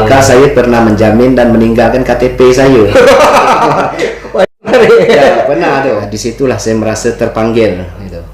Maka saya pernah menjamin dan meninggalkan KTP saya. Ya, pernah ada. Disitulah saya merasa terpanggil gitu.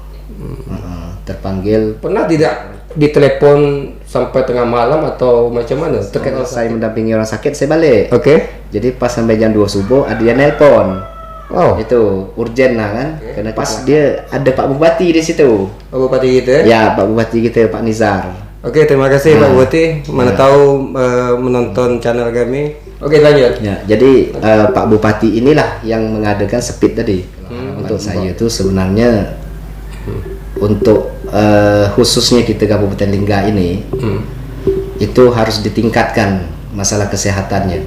Terpanggil. Pernah tidak ditelepon sampai tengah malam atau macam mana? Terkait Saya mendampingi orang sakit, saya balik. Oke. Jadi pas sampai jam 2 subuh ada dia nelpon. Oh. Itu urgent lah kan. Karena pas dia ada Pak Bupati di situ. Pak Bupati gitu ya? Ya, Pak Bupati kita, Pak Nizar. Oke, terima kasih Pak Bupati. Mana tahu menonton channel kami. Oke, lanjut. Ya, jadi Pak Bupati inilah yang mengadakan speed tadi. Untuk saya itu sebenarnya untuk khususnya kita Kabupaten Lingga ini itu harus ditingkatkan masalah kesehatannya.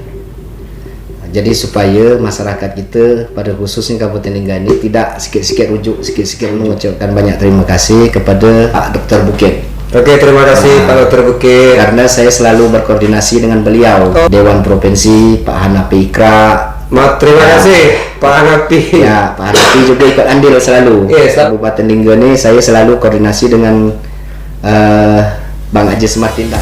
Jadi supaya masyarakat kita pada khususnya Kabupaten Lingga ini tidak sikit-sikit rujuk, sikit-sikit mengucapkan banyak terima kasih kepada Pak Dr. Bukit. Oke, terima kasih Pak Dr. Bukit. Karena saya selalu berkoordinasi dengan beliau, Dewan Provinsi, Pak Hanapi Ikra. Terima kasih Pak Hanapi. Ya, Pak Hanapi juga ikut andil selalu. Kabupaten Lingga ini saya selalu koordinasi dengan Bang Aziz Martinda.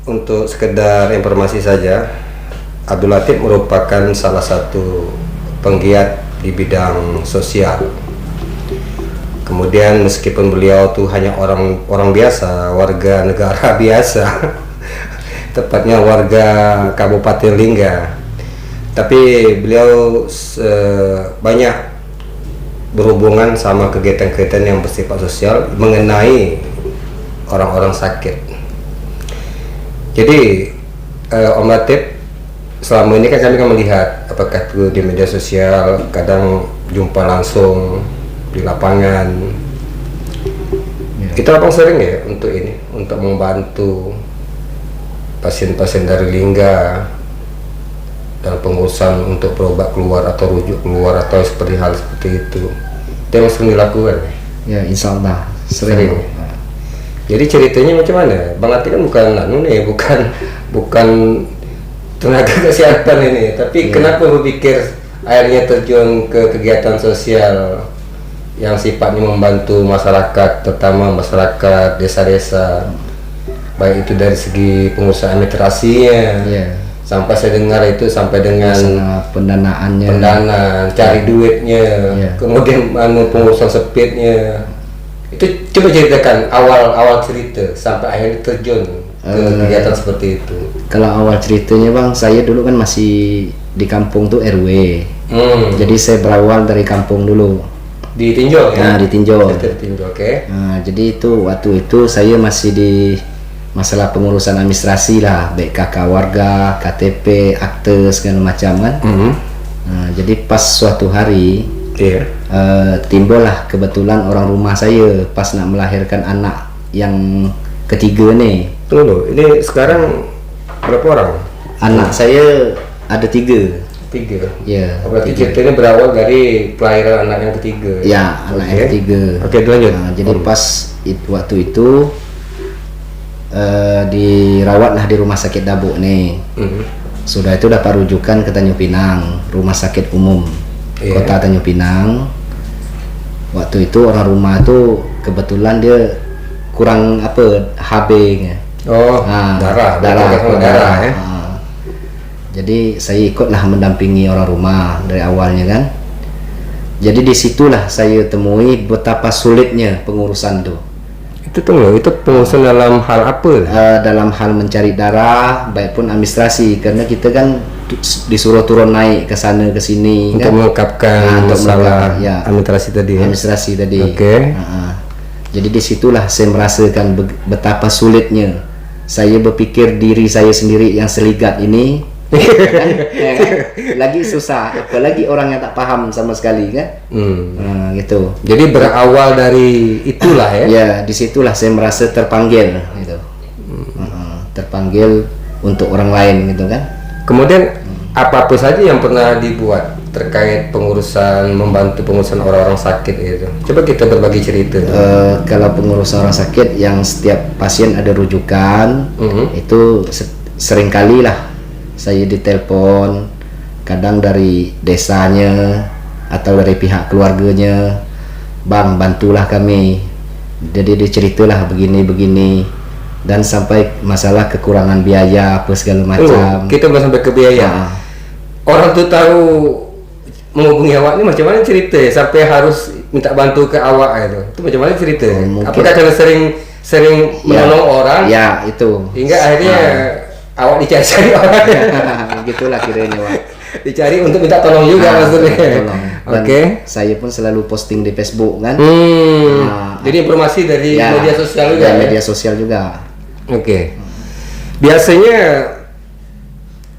Untuk sekedar informasi saja, Abdul Latif merupakan salah satu penggiat di bidang sosial. Kemudian meskipun beliau tuh hanya orang biasa, warga negara biasa, tepatnya warga Kabupaten Lingga, tapi beliau banyak berhubungan sama kegiatan-kegiatan yang bersifat sosial mengenai orang-orang sakit. Jadi Om Latif, selama ini kan kami melihat apakah itu di media sosial, kadang jumpa langsung di lapangan. Kita abang sering ya untuk ini, untuk membantu pasien-pasien dari Lingga dalam pengurusan untuk berobat keluar atau rujuk keluar atau seperti hal seperti itu. Itu yang sering dilakukan. Ya, insya Allah sering. Jadi ceritanya macam mana? Bang Latif kan bukan tenaga kesehatan ini, tapi kenapa berpikir akhirnya terjun ke kegiatan sosial yang sifatnya membantu masyarakat, terutama masyarakat desa-desa, baik itu dari segi pengusahaan administrasinya, sampai saya dengar itu sampai dengan pendanaannya, cari duitnya, kemudian pengurusan speednya. Itu coba ceritakan awal cerita sampai akhirnya terjun ke kegiatan seperti itu. Kalau awal ceritanya Bang, saya dulu kan masih di kampung tuh RW. Jadi saya berawal dari kampung dulu. Di Tinjau ya? Nah, di Tinjau. Oke. Nah, jadi itu waktu itu saya masih di masalah pengurusan administrasi lah, baik KK warga, KTP, akte segala macam kan. Nah, jadi pas suatu hari timbullah kebetulan orang rumah saya pas nak melahirkan anak yang ketiga nih. Tunggu, ini sekarang berapa orang? Anak saya ada tiga. Ya. Berarti ceritanya berawal dari kelahiran anak yang ketiga. Ya, anak yang ketiga. Oke, lanjut. Nah, jadi pas waktu itu dirawatlah di rumah sakit Dabuk nih. Sudah itu dapat rujukan ke Tanjung Pinang, rumah sakit umum Kota Tanjung Pinang. Waktu itu orang rumah itu kebetulan dia kurang HB nya. Darah ya. Jadi saya ikutlah mendampingi orang rumah dari awalnya kan. Jadi disitulah saya temui betapa sulitnya pengurusan tuh. Itu pengurusan dalam hal apa? Dalam hal mencari darah, baik pun administrasi, karena kita kan disuruh turun naik ke sana ke sini untuk mengungkapkan masalah administrasi tadi. Oke. Jadi disitulah saya merasakan betapa sulitnya. Saya berpikir diri saya sendiri yang seligat ini kan? Lagi susah, apalagi orang yang tak paham sama sekali kan. Gitu. Jadi berawal dari itulah ya. Ya, disitulah saya merasa terpanggil gitu. Terpanggil untuk orang lain gitu kan. Kemudian apa saja yang pernah dibuat terkait membantu pengurusan orang-orang sakit itu? Coba kita berbagi cerita. Kalau pengurusan orang sakit yang setiap pasien ada rujukan, itu seringkali lah saya ditelepon, kadang dari desanya atau dari pihak keluarganya, Bang bantulah kami Jadi dia ceritalah begini dan sampai masalah kekurangan biaya apa segala macam. Kita belum sampai ke biaya. Ah. Orang tuh tahu menghubungi awak ini macam mana cerita ya? Sampai harus minta bantu ke awak itu macam mana cerita? Mungkin. Apakah karena sering menolong orang? Ya, itu. Hingga akhirnya awak dicari orang. Begitulah kiranya, Wak. Dicari untuk minta tolong juga maksudnya. Tolong. Dan Oke. saya pun selalu posting di Facebook kan. Jadi informasi dari media sosial juga. Ya, ya? media sosial juga. Oke. Biasanya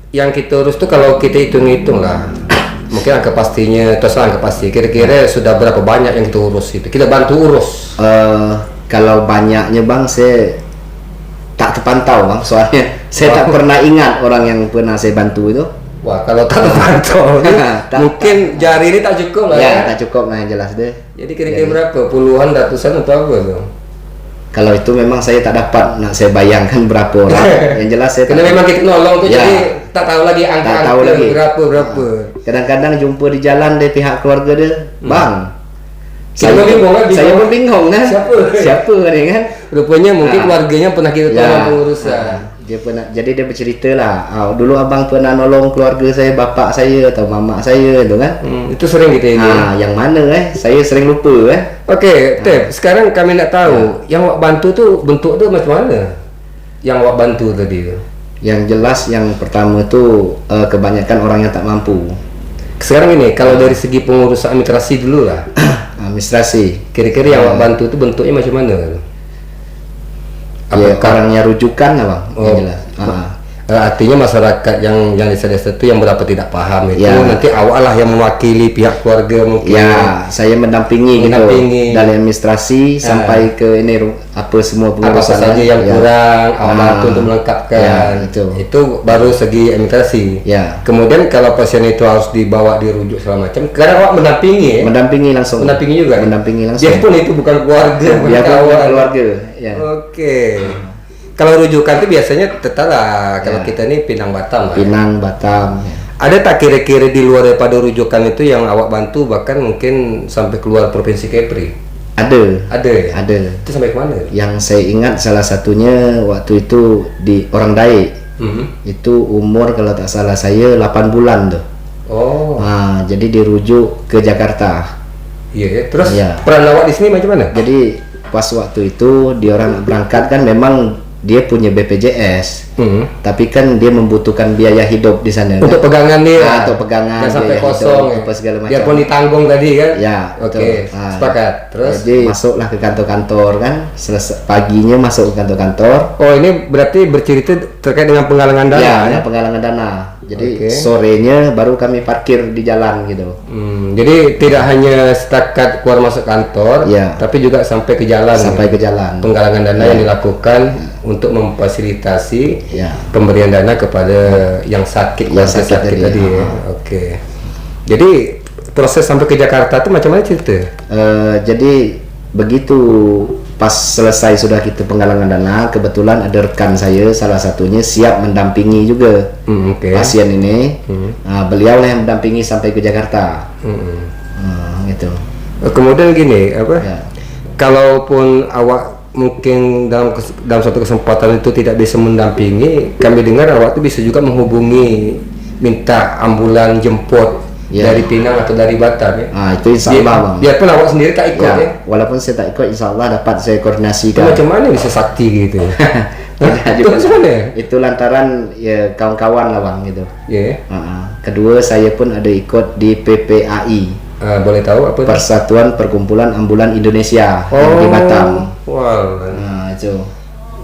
yang kita urus tuh kalau kita hitung-hitung lah, mungkin angka pastinya, terus angka pasti. Kira-kira sudah berapa banyak yang kita urus itu? Kita bantu urus. Kalau banyaknya bang, saya tak terpantau bang. Soalnya saya tak pernah ingat orang yang pernah saya bantu itu. Wah, kalau tak terpantau, mungkin jari ini tak cukup lah ya. Tak cukup lah yang jelas deh. Jadi kira-kira berapa? Puluhan, ratusan atau apa tuh? Kalau itu memang saya tak dapat nak saya bayangkan berapa orang. Yang jelas saya Karena memang kita nolong tuh Ya. jadi tak tahu lagi Tak angka tahu lagi. berapa. Kadang-kadang jumpa di jalan dari pihak keluarga dia, bang. Kita pun bingung kan? Saya pun bingung kan. Siapa? Ni kan? Rupanya mungkin keluarganya pernah kita tolong Ya. pengurusan. Dia pernah, jadi dia bercerita lah. Dulu abang pernah nolong keluarga saya, bapak saya atau mama saya itu kan. Itu sering gitu ya. Yang mana saya sering lupa Oke, Tep, sekarang kami nak tahu yang awak bantu tuh bentuk tuh macam mana? Yang awak bantu tadi tu. Yang jelas yang pertama tu kebanyakan orang yang tak mampu. Sekarang ini kalau dari segi pengurusan administrasi dulu lah. Administrasi. Kira-kira yang awak bantu tuh bentuknya macam mana? Ya, orangnya rujukan lah bang. Yang jelas. Artinya masyarakat yang desa-desa itu yang berapa tidak paham itu Ya. nanti awak lah yang mewakili pihak keluarga mungkin. Ya, saya mendampingi gitu dari administrasi sampai ke ini apa semua Apa pengurusan saja yang kurang awak bantu untuk melengkapkan. Ya, itu baru segi administrasi. Ya. Kemudian kalau pasien itu harus dibawa dirujuk segala macam, kadang awak mendampingi. Mendampingi langsung. Mendampingi juga. Mendampingi langsung. Dia pun itu bukan keluarga, Dia pun kawan. keluarga. Ya. Oke. Kalau rujukan itu biasanya tetap lah. Kalau kita ini Pinang Batam lah. Pinang, Batam. Ya. Ada tak kira-kira di luar daripada rujukan itu yang awak bantu bahkan mungkin sampai keluar provinsi Kepri? Ada ya? Ada. Itu sampai kemana? Yang saya ingat salah satunya waktu itu di orang Daik. Itu umur kalau tak salah saya 8 bulan tuh. Oh. Jadi dirujuk ke Jakarta. Iya. Terus Iya. peran awak di sini macam mana? Jadi pas waktu itu dia orang nak berangkat kan memang dia punya BPJS. Tapi kan dia membutuhkan biaya hidup di sana. Untuk pegangan dia. Untuk pegangan. Jangan sampai biaya kosong. hidup, apa segala macam. Biarpun ditanggung tadi kan? Ya. Oke. betul. Sepakat. Terus? Jadi masuklah ke kantor-kantor kan. Selesai paginya masuk ke kantor-kantor. Oh, ini berarti bercerita terkait dengan penggalangan dana. Ya, ada penggalangan dana. Jadi Oke. sorenya baru kami parkir di jalan gitu. Jadi tidak hanya setakat keluar masuk kantor, Ya. tapi juga sampai ke jalan. Sampai ke jalan. Penggalangan dana yang dilakukan untuk memfasilitasi Ya. pemberian dana kepada yang sakit, Yang keluarga sakit tadi, tadi. ya. Ya. Oke. Jadi proses sampai ke Jakarta itu macam mana cerita? Jadi begitu pas selesai sudah kita penggalangan dana, kebetulan ada rekan saya salah satunya siap mendampingi juga Oke. pasien ini. Beliau lah yang mendampingi sampai ke Jakarta. Gitu. Kemudian gini, apa? Ya. Kalaupun awak mungkin dalam suatu kesempatan itu tidak bisa mendampingi, kami dengar awak itu bisa juga menghubungi minta ambulan jemput Ya. dari Pinang atau dari Batam ya. Itu insya Allah bang. Biarpun awak sendiri tak ikut ya. Walaupun saya tak ikut, insya Allah dapat saya Itu koordinasikan. macam mana bisa sakti gitu? Tidak Itu juga. macam mana? Itu lantaran ya kawan-kawan lah bang gitu. Ya. Kedua saya pun ada ikut di PPAI, Boleh tahu apa? itu? Persatuan Perkumpulan Ambulan Indonesia yang di Batam. Wow. Itu.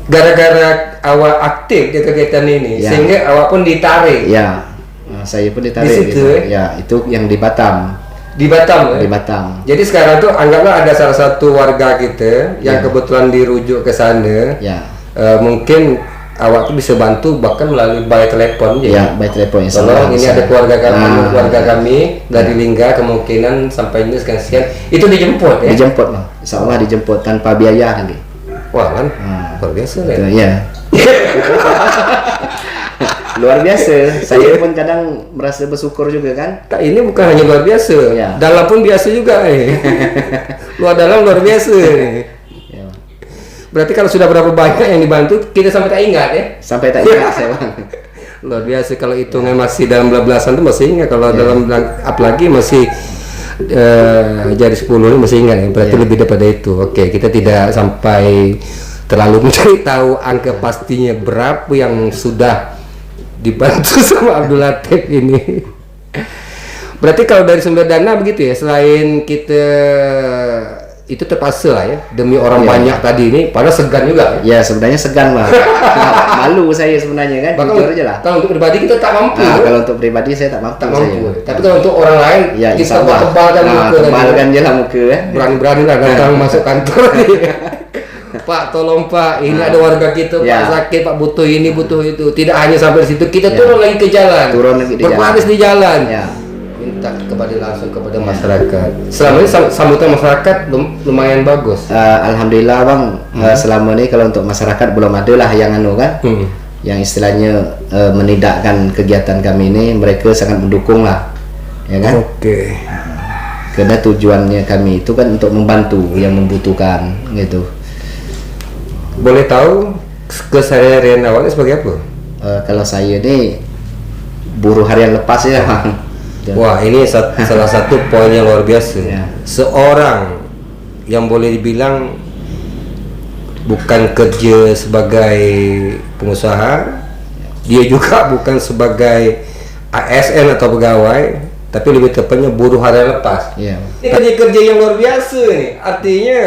Gara-gara awak aktif di kegiatan ini, Ya. sehingga awak pun ditarik Ya, saya pun ditarik. Di situ, gitu. Ya, itu yang di Batam. di Batam. Di Ya? Batam. Jadi sekarang tuh anggaplah ada salah satu warga kita yang kebetulan dirujuk ke sana. Ya, Mungkin awak tuh bisa bantu bahkan melalui by telepon ya, by telepon insya Allah. Tolong ini bisa. ada keluarga kami dari Lingga, kemungkinan sampai ini sekian itu dijemput ya. Dijemput bang. Insya Allah dijemput tanpa biaya lagi. Wah kan luar biasa ya. Itu, ya. Luar biasa. Saya pun kadang merasa bersyukur juga kan. Tak, ini bukan hanya luar biasa, Ya. dalam pun biasa juga luar dalam luar biasa nih. Berarti kalau sudah berapa banyak yang dibantu, kita sampai tak ingat ya? Sampai tak ingat saya bang. Luar biasa, kalau hitungnya masih dalam belasan tuh masih ingat. Kalau dalam apalagi masih jari 10 ini masih ingat ya. Berarti lebih daripada itu. Oke, kita tidak sampai terlalu mencari tahu angka pastinya berapa yang sudah dibantu sama Abdul Latif ini. Berarti kalau dari sumber dana begitu ya, selain kita itu terpaksa lah ya demi orang banyak tadi ini, padahal segan juga ya sebenarnya segan bang. Malu saya sebenarnya kan, jujur aja lah. Kalau untuk pribadi kita tak mampu. Kalau untuk pribadi saya tak mampu, saya. Tapi kalau untuk orang lain ya kita tebalkan muka, tebalkan je lah muka ya. Berani-berani lah datang masuk kantor. Pak, tolong Pak, ini ada warga kita Pak sakit, Pak butuh ini butuh itu. Tidak hanya sampai di situ, kita turun lagi ke jalan, berbaris di jalan, minta langsung kepada masyarakat. Selama ini sambutan masyarakat lumayan bagus. Alhamdulillah bang. Selama ini kalau untuk masyarakat belum ada lah yang yang istilahnya menidakkan kegiatan kami ini. Mereka sangat mendukung lah, ya kan? Oke. Karena tujuannya kami itu kan untuk membantu yang membutuhkan gitu. Boleh tahu keseharian awalnya sebagai apa? Kalau saya ini buruh harian lepas ya bang. Wah, ini salah satu poin yang luar biasa. Seorang yang boleh dibilang bukan kerja sebagai pengusaha, dia juga bukan sebagai ASN atau pegawai, tapi lebih tepatnya buruh harian lepas. Ini kerja-kerja yang luar biasa nih. Artinya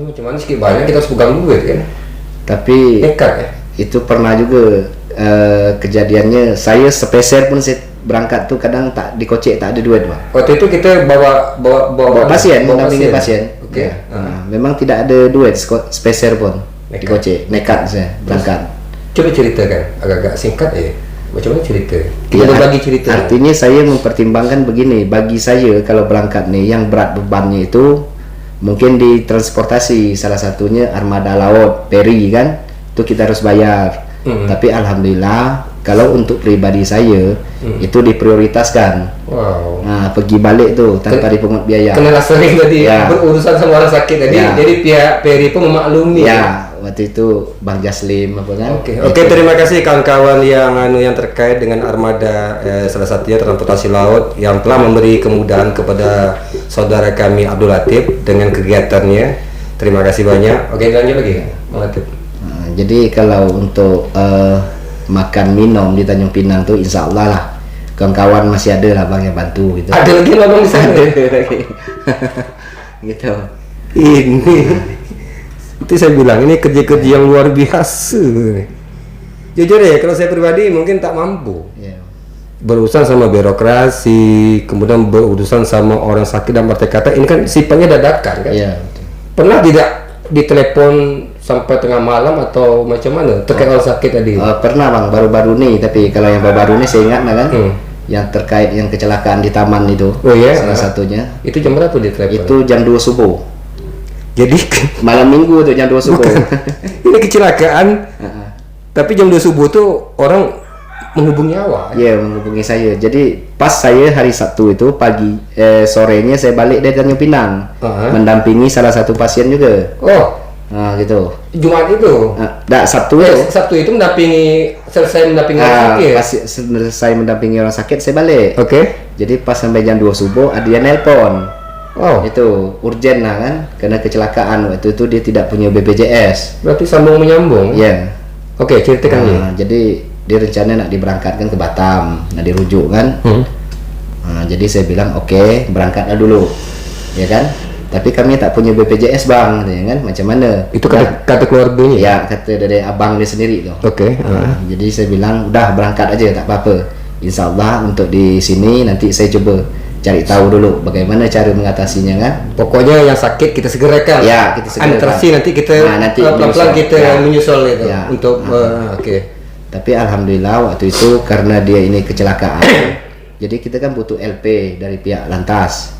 macam mana sedikit banyak kita harus pegang duit kan. Tapi nekat ya. Itu pernah juga kejadiannya, saya spesial pun saya berangkat tuh kadang tak dikocek, tak ada duit bang. Waktu itu kita bawa pasien, mendampingi pasien. Oke. Memang tidak ada duit spesial pun dikocek, nekat saya berangkat. Coba ceritakan agak-agak singkat ya. Macam mana cerita? Kita berbagi cerita. Artinya saya mempertimbangkan begini, bagi saya kalau berangkat nih yang berat bebannya itu mungkin di transportasi, salah satunya armada laut, peri kan, itu kita harus bayar. Tapi alhamdulillah kalau untuk pribadi saya itu diprioritaskan. Wow. Nah, pergi balik tuh tanpa dipungut biaya. Kenal sering tadi berurusan sama orang sakit tadi. Jadi pihak Peri pun memaklumi. Ya, waktu itu Bang Jaslim apa kan. Oke, terima kasih kawan-kawan yang terkait dengan armada salah satunya transportasi laut yang telah memberi kemudahan kepada saudara kami Abdul Latif dengan kegiatannya. Terima kasih banyak. Oke, lanjut lagi Bang Latif. Jadi kalau untuk makan minum di Tanjung Pinang tuh insya Allah lah kawan-kawan masih ada lah bang yang bantu gitu. Ada lagi lah bang di sana. Gitu. Ini itu saya bilang ini kerja-kerja yang luar biasa. Jujur ya, kalau saya pribadi mungkin tak mampu. Berurusan sama birokrasi, kemudian berurusan sama orang sakit dan partai kata, ini kan sifatnya dadakan kan. Pernah tidak ditelepon sampai tengah malam atau macam mana terkait orang sakit tadi? Pernah bang, baru-baru nih, tapi kalau yang baru-baru nih saya ingat kan, yang terkait yang kecelakaan di taman itu. Salah satunya. Itu jam berapa dia telepon? Itu jam 2 subuh. Jadi malam minggu tuh jam 2 subuh. Ini kecelakaan. Tapi jam 2 subuh tuh orang menghubungi awak. Menghubungi saya. Jadi pas saya hari Sabtu itu pagi sorenya saya balik dari Tanjung Pinang, mendampingi salah satu pasien juga. Gitu. Jumat itu? Sabtu itu. Sabtu itu selesai mendampingi orang sakit. Selesai mendampingi orang sakit saya balik. Jadi pas sampai jam 2 subuh dia nelpon. Itu urgent lah kan, karena kecelakaan waktu itu dia tidak punya BPJS. Berarti sambung menyambung. Ceritakan. Jadi dia rencana nak diberangkatkan ke Batam, nak dirujuk kan. Jadi saya bilang oke, berangkatlah dulu, ya kan. Tapi kami tak punya BPJS bang, ya kan. Macam mana? Itu kata keluarganya? Ya, kata dari abang dia sendiri tuh. Jadi saya bilang udah berangkat aja, tak apa-apa. Insya Allah untuk di sini nanti saya coba cari tahu dulu bagaimana cara mengatasinya kan. Pokoknya yang sakit kita segerakan. Kita segerakan. Antrasi nanti kita pelan-pelan kita menyusul itu untuk Tapi alhamdulillah waktu itu karena dia ini kecelakaan, jadi kita kan butuh LP dari pihak Lantas.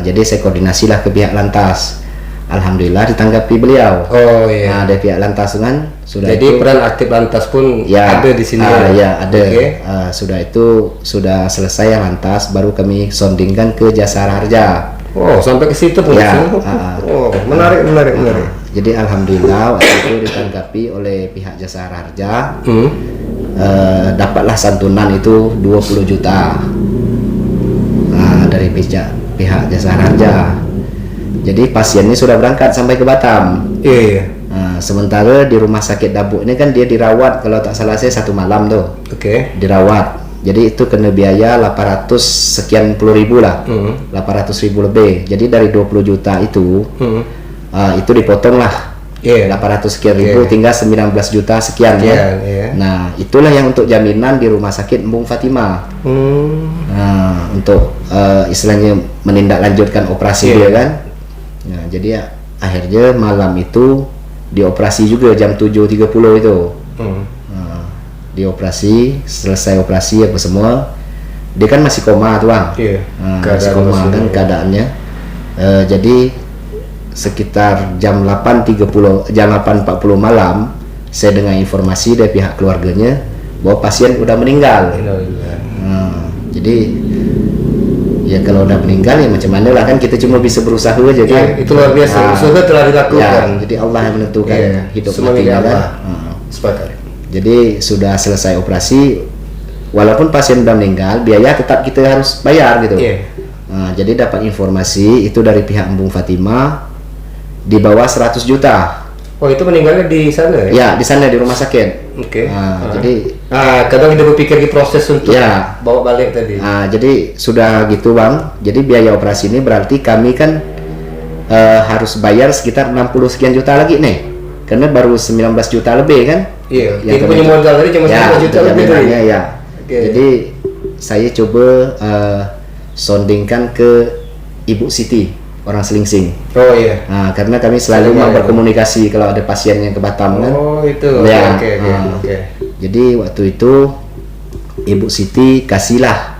Jadi saya koordinasilah ke pihak Lantas. Alhamdulillah ditanggapi beliau. Dari pihak Lantas kan sudah. Jadi peran aktif Lantas pun ada di sini. Ada. Sudah itu sudah selesai yang Lantas, baru kami soundingkan ke Jasara Harja. Oh, sampai ke situ Ya, pengurusan. Oh, menarik. Jadi alhamdulillah waktu itu ditanggapi oleh pihak Jasa Harja. Dapatlah santunan itu 20 juta dari pihak Jasa Harja. Jadi pasiennya sudah berangkat sampai ke Batam. Iya. Sementara di rumah sakit Dabuk ini kan dia dirawat, kalau tak salah saya 1 malam tuh. Oke. Dirawat. Jadi itu kena biaya 800 sekian puluh ribu lah. 800 ribu lebih. Jadi dari 20 juta itu itu dipotong lah. 800 sekian ribu tinggal 19 juta sekian ya. Nah, itulah yang untuk jaminan di rumah sakit Embung Fatimah. Nah, untuk istilahnya menindaklanjutkan operasi dia kan. Nah, jadi ya, akhirnya malam itu dioperasi juga jam 7.30 itu. Dioperasi, selesai operasi apa semua. Dia kan masih koma tuh bang. Masih koma kan keadaannya. Jadi sekitar jam 8.40 malam saya dengar informasi dari pihak keluarganya bahwa pasien udah meninggal. Jadi ya kalau udah meninggal ya macam mana lah, kan kita cuma bisa berusaha aja kan. Itu luar biasa. Usaha telah dilakukan. Jadi Allah yang menentukan hidup semua mati kan. Sepakat. Jadi sudah selesai operasi, walaupun pasien udah meninggal, biaya tetap kita harus bayar gitu. Jadi dapat informasi itu dari pihak Embung Fatimah di bawah 100 juta. Oh, itu meninggalnya di sana ya? Ya, di sana di rumah sakit. Jadi kadang kita berpikir di proses untuk bawa balik tadi. Jadi sudah gitu bang. Jadi biaya operasi ini berarti kami kan harus bayar sekitar 60 sekian juta lagi nih, karena baru 19 juta lebih kan. Iya. Yang punya modal tadi cuma 19 juta lebih tadi. Jadi saya coba sondingkan ke Ibu Siti, orang Selingsing. Oh iya. Karena kami selalu mau berkomunikasi kalau ada pasien yang ke Batam kan. Oh itu. Oke. Jadi waktu itu Ibu Siti kasihlah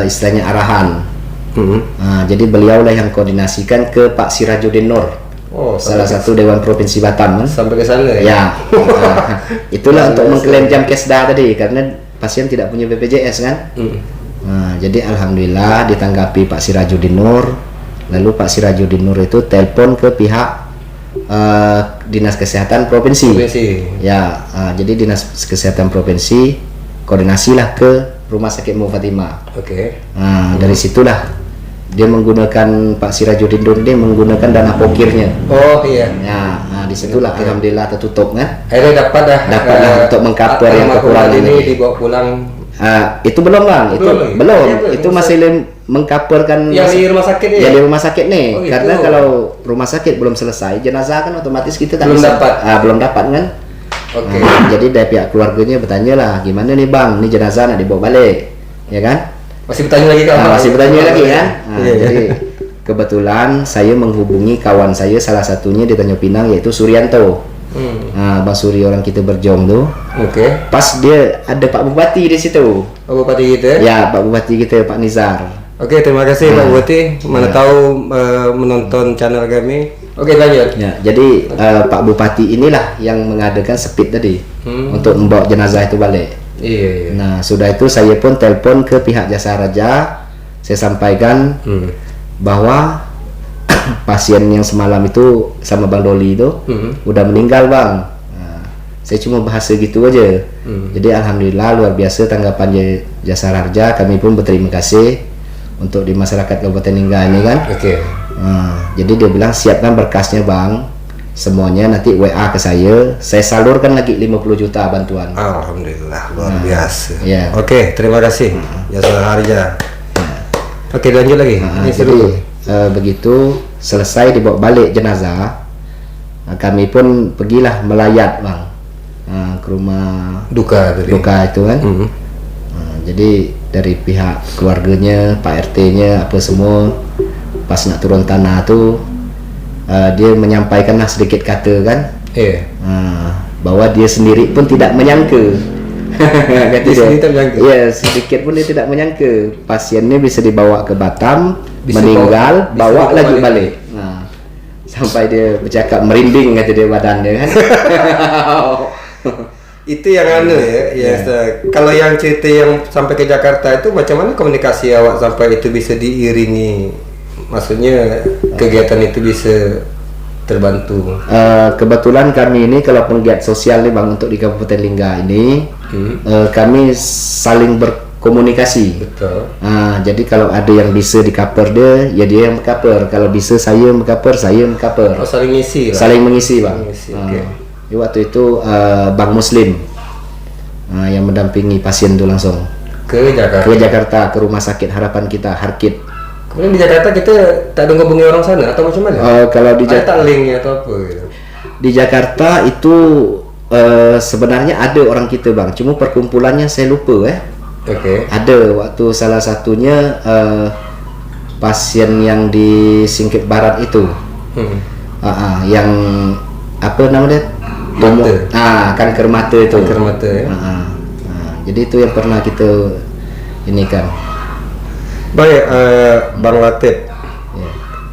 istilahnya arahan. Jadi beliau lah yang koordinasikan ke Pak Sirajuddin Nur. Salah satu Dewan Provinsi Batam kan. Sampai ke sana ya. Itulah untuk mengklaim jam kesda tadi, karena pasien tidak punya BPJS kan. Jadi alhamdulillah ditanggapi Pak Sirajuddin Nur. Lalu Pak Sirajuddin Nur itu telepon ke pihak Dinas Kesehatan Provinsi. Jadi Dinas Kesehatan Provinsi koordinasilah ke Rumah Sakit Embung Fatimah. Dari situlah dia menggunakan Pak Sirajuddin Nur, dia menggunakan dana pokirnya. Disitulah alhamdulillah tertutup kan. Akhirnya dapatlah untuk mengcover yang kekurangan ini dibawa pulang. Itu belum bang, belum. Itu masih mengcoverkan yang di rumah sakit ya? Ya di rumah sakit nih. Karena kalau rumah sakit belum selesai, jenazah kan otomatis kita tak bisa. Belum dapat kan. Jadi dari pihak keluarganya bertanya lah, gimana nih bang, ini jenazah nak dibawa balik, ya kan? Masih bertanya lagi kan? Masih bertanya lagi kan? Jadi kebetulan saya menghubungi kawan saya, salah satunya di Tanjung Pinang, yaitu Suryanto. Bang Suri, orang kita berjong tuh. Pas dia ada Pak Bupati di situ. Pak Bupati kita? Ya, Pak Bupati kita, Pak Nizar. Terima kasih Pak Bupati. Mana tahu menonton channel kami. Lanjut. Jadi Pak Bupati inilah yang mengadakan speed tadi untuk membawa jenazah itu balik. Nah, sudah itu saya pun telepon ke pihak Jasa Harja. Saya sampaikan bahwa pasien yang semalam itu sama Bang Doli itu udah meninggal bang. Saya cuma bahasa gitu aja. Jadi alhamdulillah luar biasa tanggapan Jasa Harja. Kami pun berterima kasih untuk di masyarakat Kabupaten Lingga ini kan. Jadi dia bilang siapkan berkasnya bang, semuanya nanti WA ke saya salurkan lagi 50 juta bantuan. Alhamdulillah luar biasa. Terima kasih Jasa Harja. Lanjut lagi. Begitu selesai dibawa balik jenazah, kami pun pergilah melayat bang ke rumah duka itu kan. Jadi dari pihak keluarganya, Pak RT-nya apa semua, pas nak turun tanah tuh dia menyampaikanlah sedikit kata kan, bahwa dia sendiri pun tidak menyangka. Sedikit pun dia tidak menyangka pasiennya bisa dibawa ke Batam, meninggal, bawa lagi balik. Sampai dia bercakap merinding kata dia badannya kan. Itu yang kalau yang cerita yang sampai ke Jakarta itu macam mana komunikasi awak sampai itu bisa diiringi maksudnya kegiatan itu bisa terbantu? Kebetulan kami ini kalau penggiat sosial nih Bang, untuk di Kabupaten Lingga ini kami saling berkomunikasi. Betul. Jadi kalau ada yang bisa di-cover dia yang cover. Kalau bisa saya cover, saya cover. Oh, saling ngisi lah. Saling mengisi Bang. Oke. Di waktu itu Bang Muslim yang mendampingi pasien itu langsung Ke Jakarta, ke rumah sakit harapan kita, Harkit. Kemudian di Jakarta kita tak ada ngubungi orang sana atau macam mana? Kalau di tak linknya atau apa gitu? Di Jakarta itu sebenarnya ada orang kita Bang, cuma perkumpulannya saya lupa Oke. Ada waktu salah satunya pasien yang di Singkit Barat itu, yang apa namanya? Kanker mata itu. Kanker mata ya. Jadi itu yang pernah kita ini kan. Baik, Bang Latif.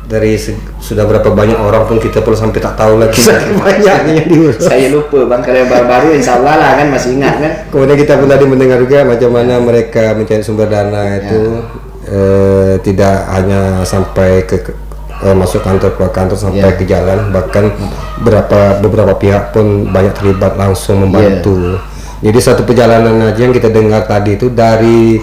Dari sudah berapa banyak orang pun kita perlu sampai tak tahu lagi saking banyaknya diurus. Saya lupa Bang, kalau yang baru-baru insya Allah lah kan masih ingat kan. Kemudian kita pun tadi mendengar juga macam mana mereka mencari sumber dana itu tidak hanya sampai ke masuk kantor, keluar kantor, sampai ke jalan, bahkan beberapa pihak pun banyak terlibat langsung membantu. Jadi satu perjalanan aja yang kita dengar tadi itu dari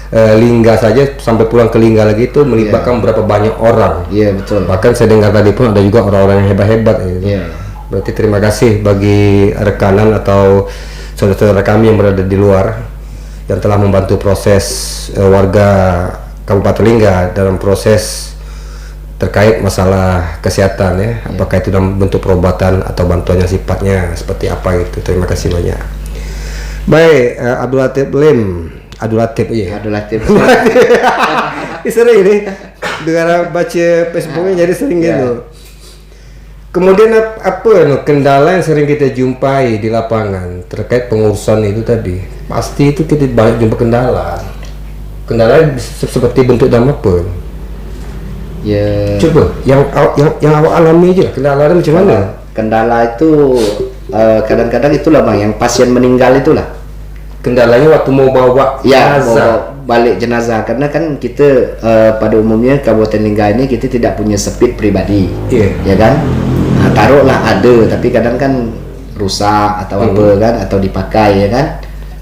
Lingga saja sampai pulang ke Lingga lagi itu melibatkan berapa banyak orang. Iya betul. Bahkan saya dengar tadi pun ada juga orang-orang yang hebat-hebat. Berarti terima kasih bagi rekanan atau saudara-saudara kami yang berada di luar yang telah membantu proses warga Kabupaten Lingga dalam proses terkait masalah kesehatan ya. Apakah itu dalam bentuk perobatan atau bantuannya sifatnya seperti apa itu. Terima kasih banyak. Baik, Abdul Latif Lim. Abdul Latif. Sering ini dengar baca Facebooknya jadi sering gitu. Kemudian apa kendala yang sering kita jumpai di lapangan terkait pengurusan itu tadi? Pasti itu kita banyak jumpa kendala. Kendala seperti bentuk dan apa? Ya. Coba yang awak alami aja. Kendala macam mana? Kendala itu kadang-kadang itulah Bang, yang pasien meninggal itulah. Kendalanya waktu mau bawa jenazah, balik jenazah, karena kan kita pada umumnya Kabupaten Lingga ini kita tidak punya speed pribadi, ya kan? Taruhlah ada, tapi kadang kan rusak atau apa kan, atau dipakai ya kan?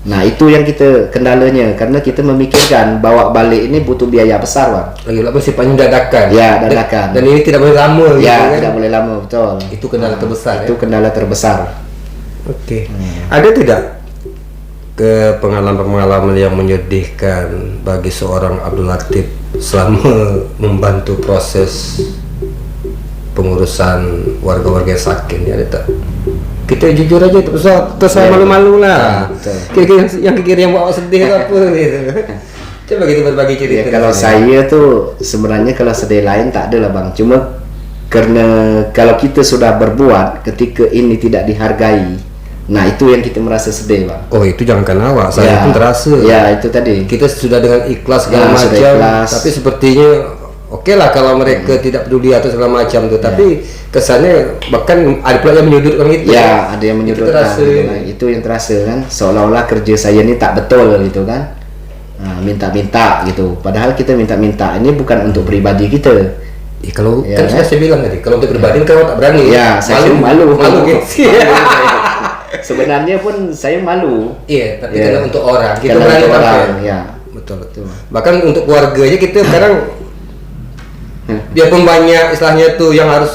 Nah itu yang kita kendalanya, karena kita memikirkan bawa balik ini butuh biaya besar Bang. Lagi sifatnya dadakan. Ya dadakan. Dan ini tidak boleh lama. Ya gitu, tidak boleh lama, betul. Itu kendala terbesar. Itu kendala terbesar. Oke. Ada tidak ke pengalaman-pengalaman yang menyedihkan bagi seorang Abdul Latif selama membantu proses pengurusan warga-warga yang sakit ya? Ada tak? Kita jujur aja, terus malu-malu lah. Kira-kira yang bawa sedih atau apa gitu. Coba kita berbagi cerita. Kalau saya tuh sebenarnya kalau sedih lain tak ada lah Bang. Cuma karena kalau kita sudah berbuat ketika ini tidak dihargai, nah itu yang kita merasa sedih Bang. Oh itu jangan karena awak, saya pun terasa. Ya itu tadi. Kita sudah dengan ikhlas segala macam, tapi sepertinya oke lah kalau mereka tidak peduli atau segala macam tuh, tapi kesannya bahkan ada pula yang menyudutkan itu. Ya ada yang menyudutkan. Itu yang terasa kan, seolah-olah kerja saya ini tak betul gitu kan. Nah, minta-minta gitu. Padahal kita minta-minta ini bukan untuk pribadi kita. Kalau kan saya bilang tadi, kalau untuk pribadi kan tak berani. Ya, saya malu gitu. Sebenarnya pun saya malu. Iya, tapi kalau untuk orang kita berani orang. Ya, betul. Bahkan untuk keluarga aja kita sekarang biarpun banyak istilahnya tuh yang harus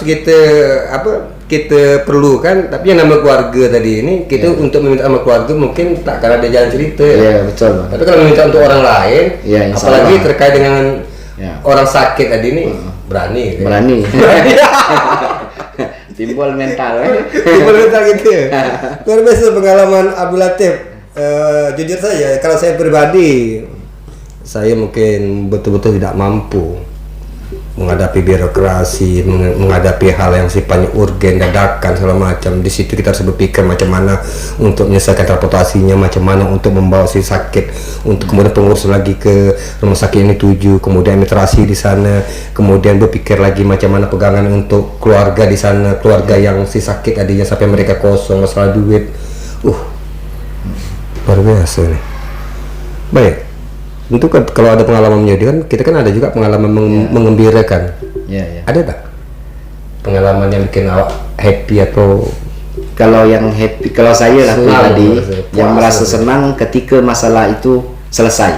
kita perlukan, tapi yang nama keluarga tadi ini kita untuk meminta sama keluarga mungkin tak akan ada jalan cerita. Iya, betul. Tapi kalau meminta untuk orang lain, apalagi terkait dengan orang sakit tadi ini berani. Timbul mental gitu ya. Luar biasa pengalaman Abdul Latif. Jujur saja, kalau saya pribadi, saya mungkin betul-betul tidak mampu menghadapi birokrasi, menghadapi hal yang sifatnya urgen, dadakan segala macam. Di situ kita harus berpikir macam mana untuk menyelesaikan transportasinya, macam mana untuk membawa si sakit, untuk kemudian pengurus lagi ke rumah sakit ini tuju, kemudian administrasi di sana, kemudian berpikir lagi macam mana pegangan untuk keluarga di sana, keluarga yang si sakit tadinya sampai mereka kosong masalah duit. Luar biasa nih. Baik. tentu kan kalau ada pengalaman menyedihkan, kita kan ada juga pengalaman mengembirakan. Ya. Ada tak pengalaman yang bikin awak happy atau Kalau yang happy, kalau saya lah Senang, pribadi merasa yang puas, merasa gitu. senang ketika masalah itu selesai.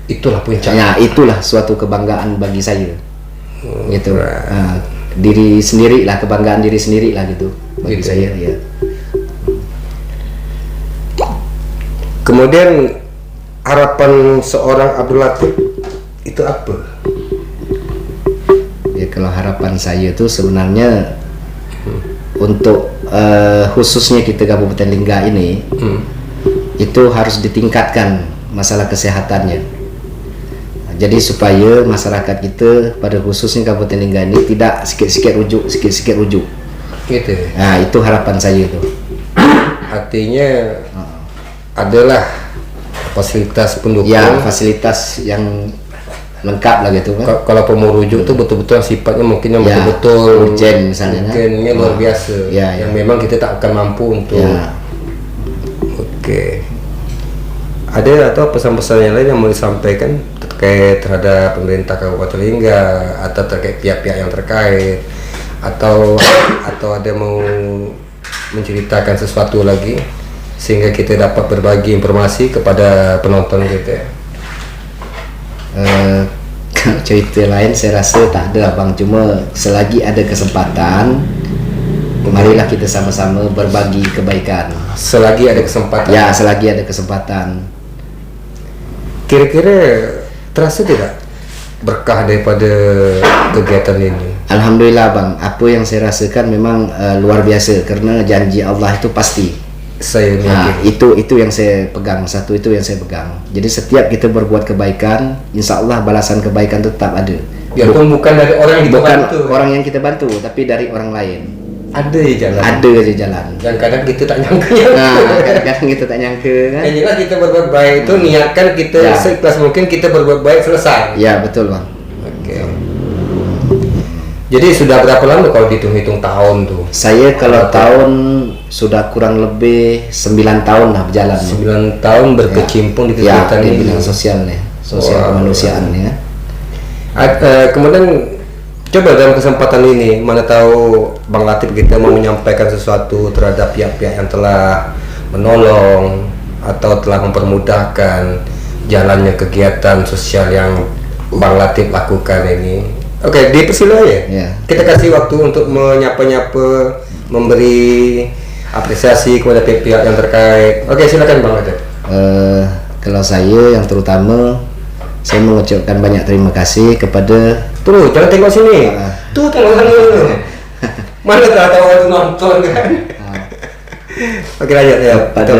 itulah puncaknya? Ya, itulah suatu kebanggaan bagi saya. Gitu. right. Nah, diri sendiri lah, kebanggaan diri sendiri lah gitu bagi Gitu. saya. Ya. Kemudian harapan seorang Abdul Latif itu apa? Ya, kalau harapan saya tuh sebenarnya untuk khususnya kita Kabupaten Lingga ini itu harus ditingkatkan masalah kesehatannya. Jadi supaya masyarakat kita pada khususnya Kabupaten Lingga ini tidak sikit-sikit rujuk. Gitu. Nah, itu harapan saya itu. Artinya adalah fasilitas pendukung. Ya, fasilitas yang lengkap lah gitu kan. Kalau mau rujuk tuh betul-betul sifatnya mungkin yang Ya, betul-betul urgent misalnya, kan? urgentnya luar biasa. Ya, yang ya. memang kita tak akan mampu untuk. Ya. Oke. Ada atau pesan-pesan yang lain yang mau disampaikan terkait terhadap pemerintah Kabupaten Lingga atau terkait pihak-pihak yang terkait atau ada mau menceritakan sesuatu lagi sehingga kita dapat berbagi informasi kepada penonton kita. Kalau cerita lain saya rasa tak ada abang, cuma selagi ada kesempatan marilah kita sama-sama berbagi kebaikan. Selagi ada kesempatan. Ya, selagi ada kesempatan. Kira-kira terasa tidak berkah daripada kegiatan ini? Alhamdulillah bang, apa yang saya rasakan memang luar biasa karena janji Allah itu pasti. Saya Nah, yakin. itu yang saya pegang, satu itu yang saya pegang. Jadi setiap kita berbuat kebaikan, insya Allah balasan kebaikan tetap ada. Biarpun bukan dari orang yang kita Bukan bantu. orang yang kita bantu, tapi dari orang lain. Ada ya jalan. Ada aja jalan. Yang kadang kita tak nyangka. Nah, kadang-kadang kita tak nyangka kan. Yang jelas kita berbuat baik itu niatkan kita Ya. seikhlas mungkin kita berbuat baik selesai. Ya betul bang. Oke. Jadi sudah berapa lama kalau dihitung-hitung tahun tuh? Saya kalau tahun sudah kurang lebih 9 tahun lah berjalan. 9 tahun berkecimpung di Ya, kegiatan di ini. bidang sosial nih, sosial Wah. kemanusiaan ya. Kemudian coba dalam kesempatan ini, mana tahu Bang Latif kita mau menyampaikan sesuatu terhadap pihak-pihak yang telah menolong atau telah mempermudahkan jalannya kegiatan sosial yang Bang Latif lakukan ini. Oke, dipersilakan ya. Ya. Kita kasih waktu untuk menyapa-nyapa, memberi apresiasi kepada pihak yang terkait. Oke, silakan Bang Latif. Kalau saya yang terutama saya mengucapkan banyak terima kasih kepada Tuh, jangan tengok sini. Tuh, tengok sana. Mana tahu orang nonton kan? Oke, lanjut ya. kepada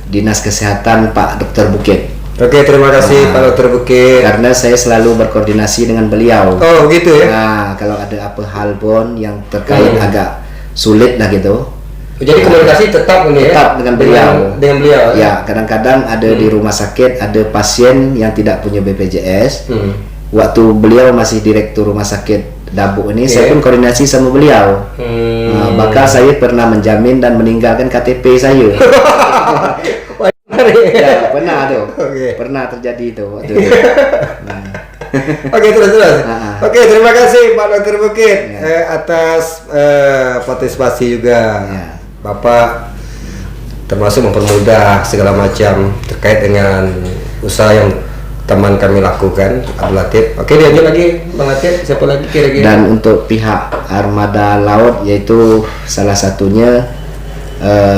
Dinas Kesehatan Pak Dr. Bukit. Oke, terima kasih Pak Dr. Bukit. Karena saya selalu berkoordinasi dengan beliau. Oh, gitu ya. Nah, kalau ada apa hal pun yang terkait agak sulit lah gitu. Jadi komunikasi tetap ini Tetap ya? dengan beliau. Dengan beliau. Ya, kadang-kadang ada di rumah sakit ada pasien yang tidak punya BPJS. Waktu beliau masih direktur rumah sakit Dabuk ini, saya pun koordinasi sama beliau. Nah, bahkan saya pernah menjamin dan meninggalkan KTP saya. Ya, pernah tuh. Oke. Pernah terjadi itu waktu itu. Oke, terus. Ah. Oke, terima kasih Pak Dr. Bukit Ya. atas partisipasi juga. Ya. Bapak termasuk mempermudah segala macam terkait dengan usaha yang teman kami lakukan, Abdul Latif. Oke, dilanjut lagi Bang Latif. Siapa lagi kira-kira? Dan untuk pihak armada laut yaitu salah satunya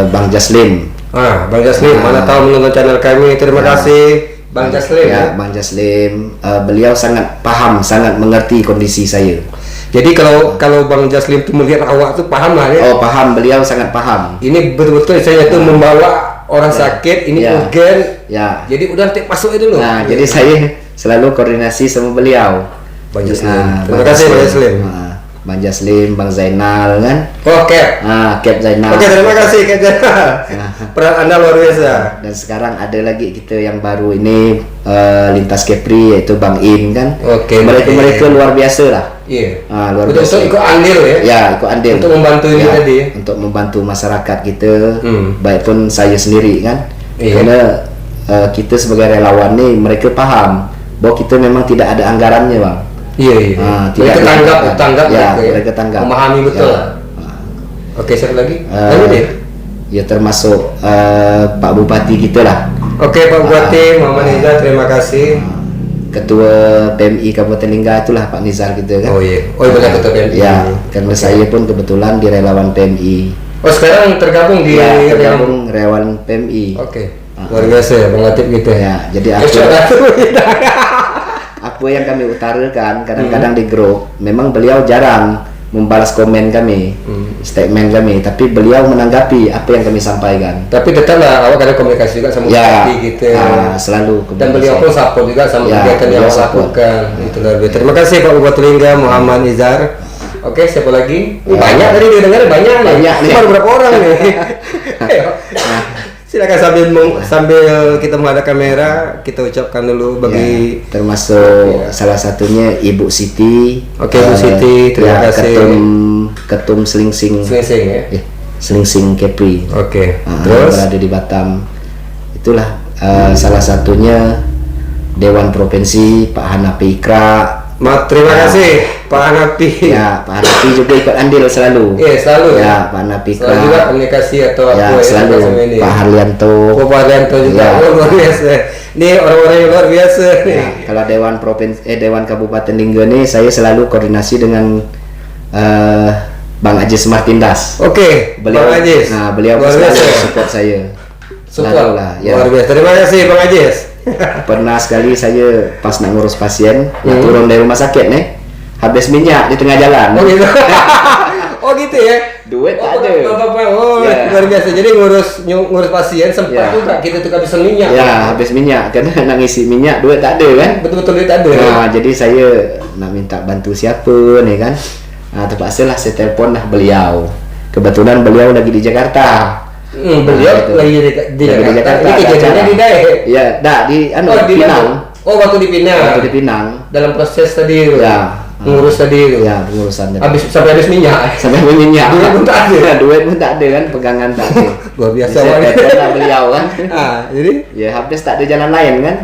Bang Jaslim. Bang Jaslim, mana tahu menonton channel kami. Terima kasih Bang Jaslim. Ya, Bang Jaslim, beliau sangat paham, sangat mengerti kondisi saya. Jadi kalau Bang Jaslim tuh melihat awak tuh paham lah ya. Oh, paham, beliau sangat paham. Ini betul-betul saya tuh membawa orang sakit, ini Ya. urgen. Ya. Jadi udah nanti masuk aja dulu. Nah, jadi saya selalu koordinasi sama beliau. Bang Jaslim. Nah, Terima kasih Bang Jaslim. Bang Jaslim, Bang Zainal kan? Oke. Cap Zainal. Oke, terima kasih Kak Jainal. Peran Anda luar biasa. Dan sekarang ada lagi kita yang baru ini lintas Kepri yaitu Bang In kan? Oke, Mereka luar biasa lah. Iya. Luar Untuk biasa. ikut andil ya. Ya, ikut andil. Untuk membantu ini tadi ya. Untuk membantu masyarakat kita, Hmm. baik pun saya sendiri kan. Iya. Karena kita sebagai relawan nih, mereka paham bahwa kita memang tidak ada anggarannya, Bang. Iya. Tidak Mereka tanggap ya, gitu mereka tanggap. Memahami betul. Ya. Oke, satu lagi. Lanjut deh. Ya termasuk Pak Bupati kita lah. Oke, Pak Bupati Muhammad Nizar, terima kasih. Ketua PMI Kabupaten Lingga itulah Pak Nizar gitu kan. Oh iya, benar Ketua PMI. Ya, karena saya pun kebetulan di relawan PMI. Oh, sekarang tergabung di tergabung relawan PMI. Oke. Luar biasa ya, Bang Latif gitu Ya, jadi apa yang kami utarakan kadang-kadang di grup, memang beliau jarang membalas komen kami, statement kami, tapi beliau menanggapi apa yang kami sampaikan. Tapi tetaplah awak ada komunikasi juga sama Bupati gitu. Selalu. Dan beliau pun support juga sama kegiatan yang awak lakukan. Itu luar biasa. Terima kasih Pak Bupati Lingga Muhammad Nizar. Oke, siapa lagi? Banyak tadi didengar banyak nih. Cuma berapa orang nih? Ayo. Silakan sambil kita menghadap kamera, kita ucapkan dulu bagi termasuk salah satunya Ibu Siti. Oke, Ibu Siti, terima kasih. Ketum Selingsing ya. Selingsing Kepri. Oke. Terus berada di Batam. Itulah salah satunya Dewan Provinsi Pak Hanafi Ikra. Terima kasih Pak Hanafi. Ya, Pak Hanafi juga ikut andil selalu. Iya, selalu. Ya, Pak Hanafi Ikra. Selalu juga komunikasi atau apa selalu. Pak Harlianto. Pak Harlianto juga luar biasa. Ini orang-orang yang luar biasa nih. Ya, kalau Dewan Kabupaten Lingga nih, saya selalu koordinasi dengan Bang Ajis Martindas. Oke, beliau, Bang Ajis. Nah, beliau selalu support saya. Support lah. Ya. Luar biasa. Terima kasih Bang Ajis. Pernah sekali saya pas nak ngurus pasien, turun dari rumah sakit nih, habis minyak di tengah jalan. Oh gitu. Oh gitu ya. Duit tak ada. Luar biasa. Jadi ngurus pasien sempat juga kita tuh habis minyak. Ya, habis minyak karena nak ngisi minyak duit tak ada kan? Betul duit tak ada. Nah, jadi saya nak minta bantu siapa nih kan? Nah, terpaksa lah saya telepon lah beliau. Kebetulan beliau lagi di Jakarta. Beliau lagi di Jakarta. Ini kejadiannya di Dae. Ya, di Pinang. Waktu di Pinang. Waktu di Pinang. Dalam proses tadi. Ya. Ngurus tadi. Ya, pengurusan tadi. Sampai habis minyak. Sampai minyak. Duit pun tak ada. Duit pun tak ada kan, pegangan tak ada. Luar biasa banget. Beliau kan. Jadi ya habis tak ada jalan lain kan.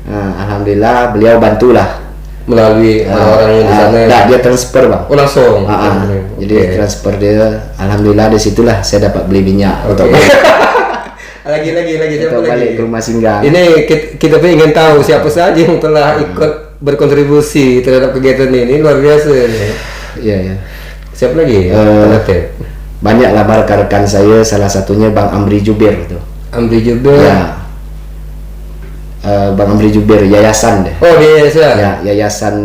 Nah, alhamdulillah beliau bantulah melalui orang-orang yang di sana. Dia transfer, Bang. Oh, langsung. Jadi transfer dia, alhamdulillah di situlah saya dapat beli minyak. Untuk lagi untuk balik ke rumah singgah. Ini kita pun ingin tahu siapa saja yang telah ikut berkontribusi terhadap kegiatan ini. Luar biasa nih. Iya. Siapa lagi? Banyak lah rekan-rekan saya, salah satunya Bang Amri Jubir itu. Amri Jubir. Ya. Bang Amri Jubir, yayasan deh. Oh, di yayasan. Ya, Yayasan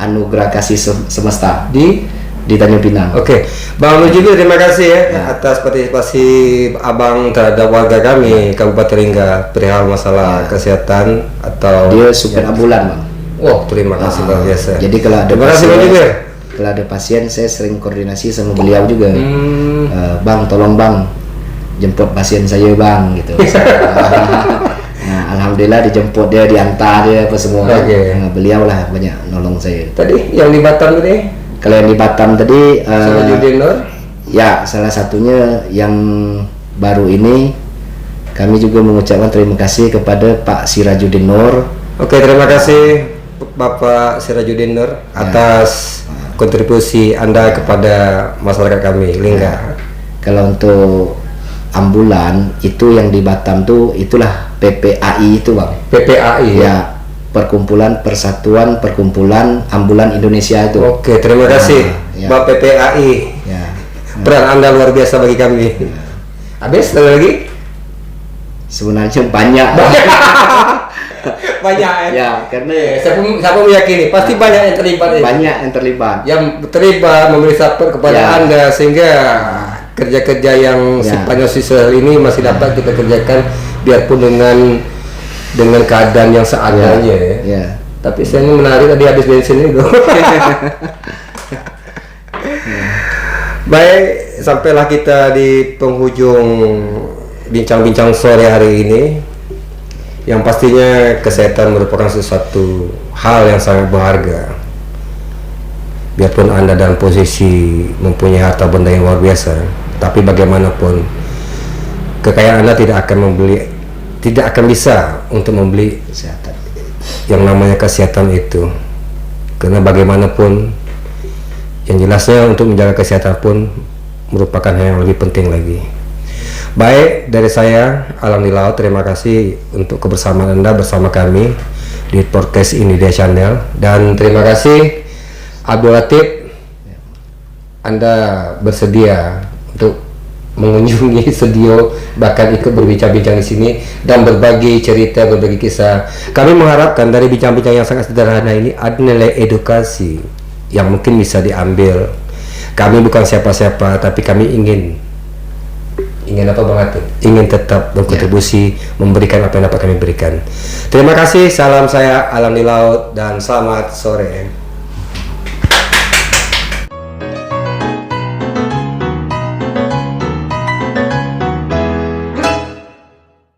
Anugerah Kasih Semesta di Tanjung Pinang. Oke. Bang Amri Jubir, terima kasih ya atas partisipasi Abang terhadap warga kami Kabupaten Lingga perihal masalah kesehatan atau dia supir ambulan, Bang. Wow, terima kasih luar biasa. Jadi kalau ada kalau ada pasien saya sering koordinasi sama beliau juga. Bang, tolong Bang jemput pasien saya, Bang, gitu. Nah, alhamdulillah dijemput dia, diantar dia apa semua. Nah, beliau lah banyak nolong saya. Tadi yang di Batam tadi? Kalau yang di Batam tadi Sirajudin Nur? Ya, salah satunya yang baru ini kami juga mengucapkan terima kasih kepada Pak Sirajudin Nur. Oke, terima kasih Bapak Sirajudin Nur atas kontribusi Anda kepada masyarakat kami Lingga. Kalau untuk ambulan itu yang di Batam tuh itulah PPAI itu, Bang. PPAI ya, Persatuan Perkumpulan Ambulan Indonesia itu. Oke, terima kasih Mbak PPAI. Ya. Peran Anda luar biasa bagi kami. Habis lagi? Sebenarnya banyak. Banyak ya, karena siapa meyakini pasti banyak yang terlibat. Banyak yang terlibat. Yang terlibat memberi support kepada Anda sehingga kerja-kerja yang sifatnya sosial ini masih dapat kita kerjakan biarpun dengan keadaan yang seadanya ya. Tapi saya ini menarik tadi habis bensin itu. Baik, sampailah kita di penghujung bincang-bincang sore hari ini. Yang pastinya kesehatan merupakan sesuatu hal yang sangat berharga. Biarpun Anda dalam posisi mempunyai harta benda yang luar biasa, tapi bagaimanapun kekayaan Anda tidak akan membeli tidak akan bisa untuk membeli Kesehatan. yang namanya kesehatan itu, karena bagaimanapun yang jelasnya untuk menjaga kesehatan pun merupakan hal yang lebih penting lagi. Baik, dari saya Alam di Laut, terima kasih untuk kebersamaan Anda bersama kami di podcast India Channel, dan terima kasih Abdul Latif, Anda bersedia untuk mengunjungi studio, bahkan ikut berbincang-bincang di sini dan berbagi cerita, berbagi kisah. Kami mengharapkan dari bincang-bincang yang sangat sederhana ini ada nilai edukasi yang mungkin bisa diambil. Kami bukan siapa-siapa, tapi kami ingin apa Bang Atif? Ingin tetap berkontribusi, memberikan apa yang dapat kami berikan. Terima kasih, salam saya Alam di Laut, dan selamat sore.